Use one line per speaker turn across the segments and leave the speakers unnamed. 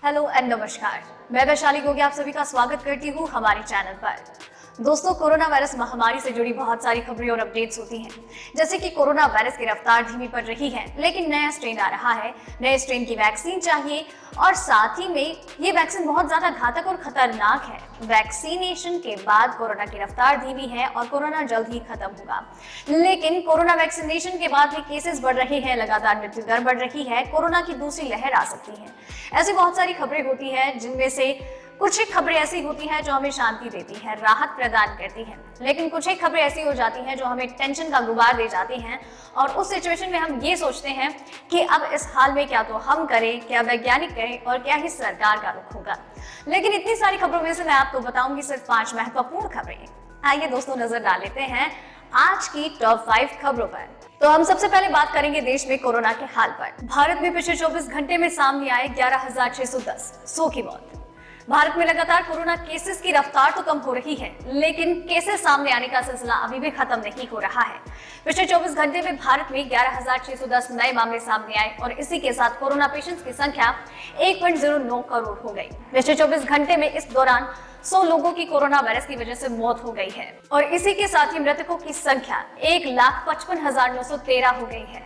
Hello and नमस्कार। मैं वैशाली गोगी आप सभी का स्वागत करती हूँ हमारे चैनल पर। दोस्तों, कोरोना वायरस महामारी से जुड़ी बहुत सारी खबरें और अपडेट्स होती हैं, जैसे कि कोरोना वायरस की रफ्तार धीमी पड़ रही है, लेकिन नया स्ट्रेन आ रहा है, नए स्ट्रेन की वैक्सीन चाहिए और साथ ही में ये वैक्सीन बहुत ज्यादा घातक और खतरनाक है। वैक्सीनेशन के बाद कोरोना की रफ्तार धीमी है और कोरोना जल्द ही खत्म होगा, लेकिन कोरोना वैक्सीनेशन के बाद भी केसेस बढ़ रहे हैं, लगातार मृत्यु दर बढ़ रही है, कोरोना की दूसरी लहर आ सकती है। ऐसी बहुत सारी खबरें होती हैं, जिनमें से कुछ एक खबरें ऐसी होती हैं जो हमें शांति देती हैं, राहत प्रदान करती हैं, लेकिन कुछ एक खबरें ऐसी हो जाती हैं जो हमें टेंशन का गुबार दे जाती हैं और उस सिचुएशन में हम ये सोचते हैं कि अब इस हाल में क्या तो हम करें, क्या वैज्ञानिक करें और क्या ही सरकार का रुख होगा। लेकिन इतनी सारी खबरों में से मैं आपको बताऊंगी सिर्फ 5 महत्वपूर्ण खबरें। आइए दोस्तों, नजर डाल लेते हैं आज की टॉप 5 खबरों पर। तो हम सबसे पहले बात करेंगे देश में कोरोना के हाल पर। भारत में पिछले 24 घंटे में सामने आए 11,610 100 की मौत। भारत में लगातार कोरोना केसेस की रफ्तार तो कम हो रही है, लेकिन केसेस सामने आने का सिलसिला अभी भी खत्म नहीं हो रहा है। पिछले 24 घंटे में भारत में 11,610 नए मामले सामने आए और इसी के साथ कोरोना पेशेंट्स की संख्या 1.09 करोड़ हो गई। पिछले 24 घंटे में इस दौरान 100 लोगों की कोरोना वायरस की वजह से मौत हो गई है और इसी के साथ ही मृतकों की संख्या 1,55,913 हो गई है।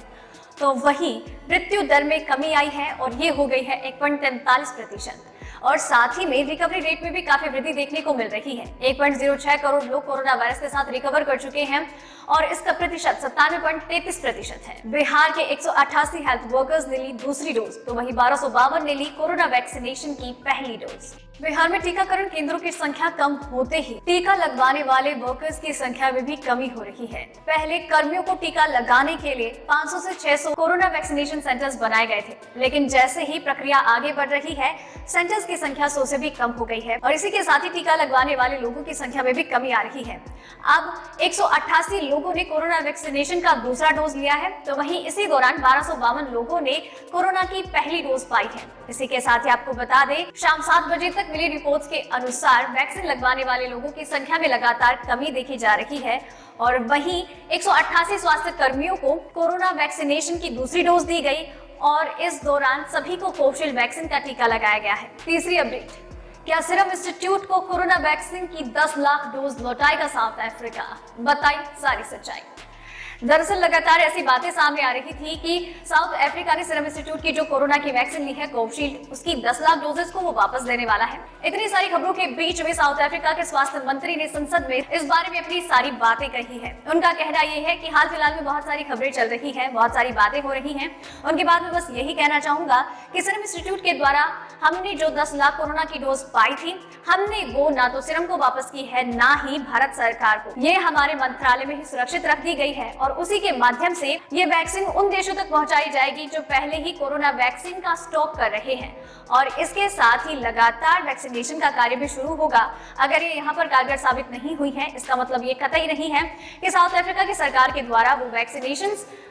तो वही मृत्यु दर में कमी आई है और ये हो गई है 1.43% और साथ ही में रिकवरी रेट में भी काफी वृद्धि देखने को मिल रही है। 1.06 करोड़ लोग कोरोना वायरस के साथ रिकवर कर चुके हैं और इसका प्रतिशत 97.33% है। बिहार के 188 हेल्थ वर्कर्स ने ली दूसरी डोज, तो वहीं 1252 ने ली कोरोना वैक्सीनेशन की पहली डोज। बिहार में टीकाकरण केंद्रों की संख्या कम होते ही टीका लगवाने वाले वर्कर्स की संख्या में भी कमी हो रही है। पहले कर्मियों को टीका लगाने के लिए 500 से 600 कोरोना वैक्सीनेशन सेंटर्स बनाए गए थे, लेकिन जैसे ही प्रक्रिया आगे बढ़ रही है, सेंटर्स की संख्या 100 से भी कम हो गई है और इसी के साथ ही टीका लगवाने वाले लोगों की संख्या में भी कमी आ रही है। अब 188 लोगों ने कोरोना वैक्सीनेशन का दूसरा डोज लिया है, तो वहीं इसी दौरान 1252 लोगों ने कोरोना की पहली डोज पाई है। इसी के साथ ही आपको बता दें, शाम 7 बजे तक मिली रिपोर्ट्स के अनुसार वैक्सीन लगवाने वाले लोगों की संख्या में लगातार कमी देखी जा रही है और वहीं 188 स्वास्थ्य कर्मियों को कोरोना वैक्सीनेशन की दूसरी डोज दी गई और इस दौरान सभी को कोविशील्ड वैक्सीन का टीका लगाया गया है। तीसरी अपडेट, क्या सीरम इंस्टीट्यूट को कोरोना वैक्सीन की 10 लाख डोज लौटाएगा साउथ अफ्रीका? बताई सारी सच्चाई। दरअसल लगातार ऐसी बातें सामने आ रही थी कि साउथ अफ्रीका ने सीरम इंस्टीट्यूट की जो कोरोना की वैक्सीन ली है कोविशील्ड, उसकी 10 लाख डोजेस को वो वापस देने वाला है। इतनी सारी खबरों के बीच में साउथ अफ्रीका के स्वास्थ्य मंत्री ने संसद में इस बारे में अपनी सारी बातें कही है। उनका कहना ये है कि हाल फिलहाल में बहुत सारी खबरें चल रही है, बहुत सारी बातें हो रही है। उनके बाद में बस यही कहना चाहूंगा कि सीरम इंस्टीट्यूट के द्वारा हमने जो 10 लाख कोरोना की डोज पाई थी, हमने वो ना तो सीरम को वापस की है, ना ही भारत सरकार को। ये हमारे मंत्रालय में ही सुरक्षित रख दी गई है और उसी के माध्यम से ये वैक्सीन उन देशों तक पहुंचाई जाएगी जो पहले ही कोरोना वैक्सीन का स्टॉक कर रहे हैं और इसके साथ ही लगातार वैक्सीनेशन का कार्य भी शुरू होगा। अगर ये यहाँ पर कारगर साबित नहीं हुई है, इसका मतलब ये कतई नहीं है कि साउथ अफ्रीका की सरकार के द्वारा वो वैक्सीनेशन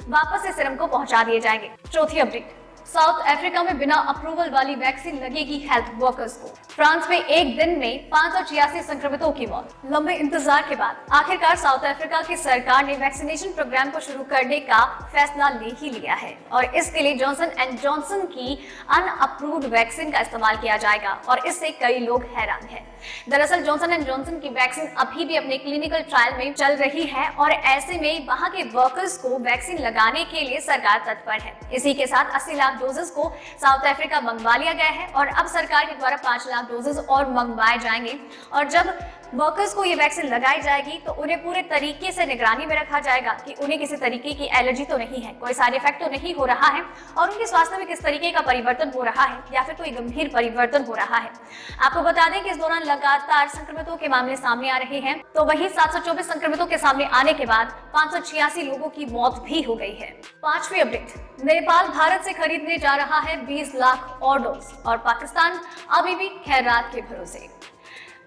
वापस से सीरम को पहुंचा दिए जाएंगे। चौथी अपडेट, साउथ अफ्रीका में बिना अप्रूवल वाली वैक्सीन लगेगी हेल्थ वर्कर्स को। फ्रांस में एक दिन में 586 संक्रमितों की मौत। लंबे इंतजार के बाद आखिरकार साउथ अफ्रीका की सरकार ने वैक्सीनेशन प्रोग्राम को शुरू करने का फैसला ले ही लिया है और इसके लिए जॉनसन एंड जॉनसन की अनअप्रूव्ड वैक्सीन का इस्तेमाल किया जाएगा और इससे कई लोग हैरान हैं। दरअसल जॉनसन एंड जॉनसन की वैक्सीन अभी भी अपने क्लिनिकल ट्रायल में चल रही है और ऐसे में वहां के वर्कर्स को वैक्सीन लगाने के लिए सरकार तत्पर है। इसी के साथ 80 लाख डोजेस को साउथ अफ्रीका मंगवा लिया गया है और अब सरकार के द्वारा 5 लाख डोजेस और मंगवाए जाएंगे और जब वर्कर्स को ये वैक्सीन लगाई जाएगी तो उन्हें पूरे तरीके से निगरानी में रखा जाएगा कि उन्हें किसी तरीके की एलर्जी तो नहीं है, कोई साइड इफेक्ट तो नहीं हो रहा है और उनके स्वास्थ्य में किस तरीके का परिवर्तन हो रहा है या फिर कोई गंभीर परिवर्तन हो रहा है। आपको बता दें कि इस दौरान लगातार संक्रमितों के मामले सामने आ रहे हैं, तो वहीं 724 संक्रमितों के सामने आने के बाद 586 लोगों की मौत भी हो गई है। पांचवी अपडेट, नेपाल भारत से खरीदने जा रहा है 20 लाख और डोज और पाकिस्तान अभी भी खैरात के भरोसे।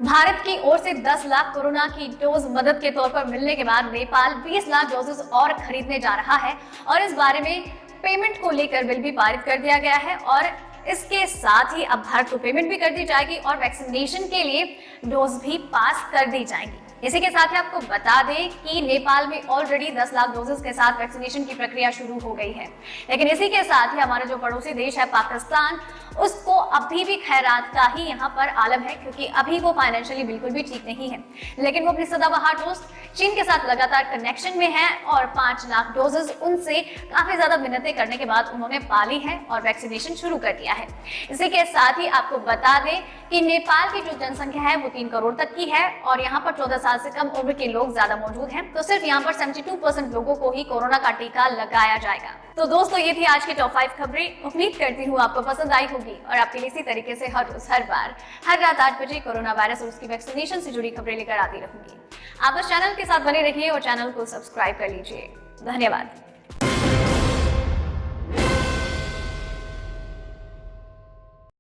भारत की ओर से 10 लाख कोरोना की डोज मदद के तौर पर मिलने के बाद नेपाल 20 लाख डोजेस और खरीदने जा रहा है और इस बारे में पेमेंट को लेकर बिल भी पारित कर दिया गया है और इसके साथ ही अब भारत को पेमेंट भी कर दी जाएगी और वैक्सीनेशन के लिए डोज भी पास कर दी जाएंगी। इसी के साथ ही आपको बता दें कि नेपाल में ऑलरेडी 10 लाख डोजेस के साथ वैक्सीनेशन की प्रक्रिया शुरू हो गई है। लेकिन इसी के साथ ही हमारा जो पड़ोसी देश है पाकिस्तान, उसको अभी भी खैरात का ही यहाँ पर आलम है, क्योंकि अभी वो फाइनेंशियली बिल्कुल भी ठीक नहीं है। लेकिन वो अपनी सदाबहार दोस्त चीन के साथ लगातार कनेक्शन में है और 5 लाख डोजेस उनसे काफी ज्यादा मिन्नतें करने के बाद उन्होंने पाली है और वैक्सीनेशन शुरू कर दिया है। इसी के साथ ही आपको बता दें कि नेपाल की जो जनसंख्या है वो 3 करोड़ तक की है और यहाँ पर 14 साल से कम उम्र के लोग ज्यादा मौजूद हैं। तो सिर्फ यहाँ पर 72% लोगों को ही कोरोना का टीका लगाया जाएगा। तो दोस्तों, ये थी आज की टॉप 5 खबरें। उम्मीद करती हूँ आपको पसंद आई होगी और आपके लिए इसी तरीके से हर रोज हर बार हर रात 8 बजे कोरोना वायरस और उसकी वैक्सीनेशन से जुड़ी खबरें लेकर आती रहूंगी। आप इस चैनल के साथ बने रहिए और चैनल को सब्सक्राइब कर लीजिए। धन्यवाद।